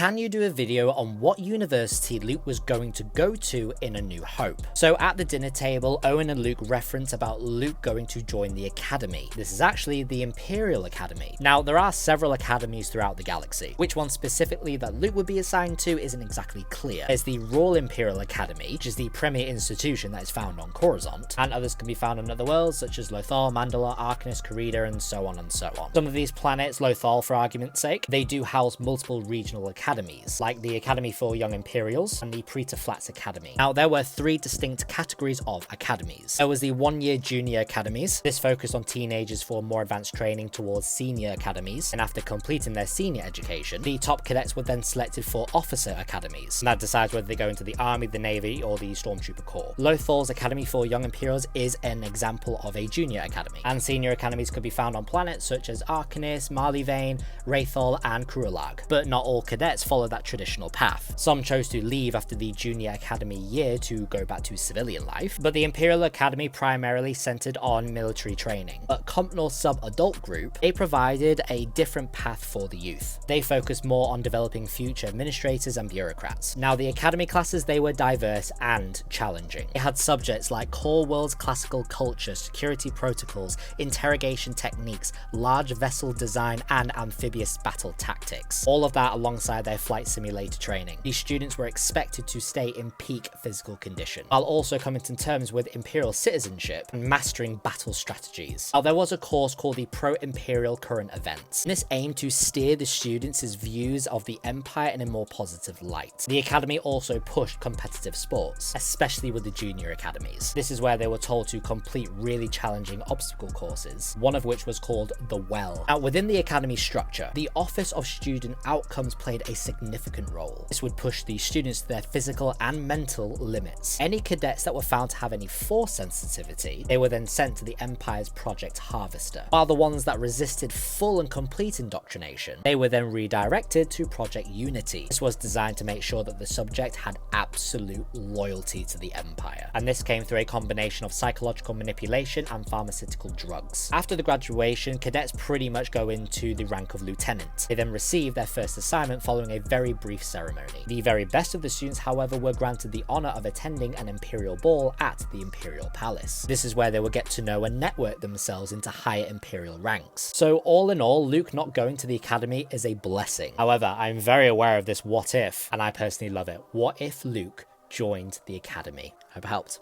can you do a video on what university Luke was going to go to in A New Hope? So at the dinner table, Owen and Luke reference about Luke going to join the Academy. This is actually the Imperial Academy. Now, there are several academies throughout the galaxy. Which one specifically that Luke would be assigned to isn't exactly clear. There's the Royal Imperial Academy, which is the premier institution that is found on Coruscant, and others can be found on other worlds such as Lothal, Mandalore, Arcanus, Corrida, and so on and so on. Some of these planets, Lothal for argument's sake, they do house multiple regional academies, like the Academy for Young Imperials and the Preta Flats Academy. Now, there were three distinct categories of academies. There was the one-year junior academies. This focused on teenagers for more advanced training towards senior academies, and after completing their senior education, the top cadets were then selected for officer academies, and that decides whether they go into the army, the navy, or the stormtrooper corps. Lothal's Academy for Young Imperials is an example of a junior academy, and senior academies could be found on planets such as Arcanus, Marleyvane, Wraithol, and Krualag, but not all cadets follow that traditional path. Some chose to leave after the junior academy year to go back to civilian life, but the Imperial Academy primarily centered on military training. But Compnor's sub-adult group, they provided a different path for the youth. They focused more on developing future administrators and bureaucrats. Now, the academy classes, they were diverse and challenging. It had subjects like core worlds, classical culture, security protocols, interrogation techniques, large vessel design, and amphibious battle tactics. All of that alongside their flight simulator training. These students were expected to stay in peak physical condition, while also coming to terms with Imperial citizenship and mastering battle strategies. Now, there was a course called the Pro-Imperial Current Events, and this aimed to steer the students' views of the Empire in a more positive light. The academy also pushed competitive sports, especially with the junior academies. This is where they were told to complete really challenging obstacle courses, one of which was called the Well. Now, within the academy structure, the Office of Student Outcomes played a significant role. This would push the students to their physical and mental limits. Any cadets that were found to have any force sensitivity, they were then sent to the Empire's Project Harvester, while the ones that resisted full and complete indoctrination, they were then redirected to Project Unity. This was designed to make sure that the subject had absolute loyalty to the Empire, and this came through a combination of psychological manipulation and pharmaceutical drugs. After the graduation, cadets pretty much go into the rank of lieutenant. They then receive their first assignment following a very brief ceremony. The very best of the students, however, were granted the honor of attending an Imperial ball at the Imperial Palace. This is where they would get to know and network themselves into higher Imperial ranks. So all in all, Luke not going to the academy is a blessing. However, I'm very aware of this what if, and I personally love it. What if Luke joined the academy? Hope it helped.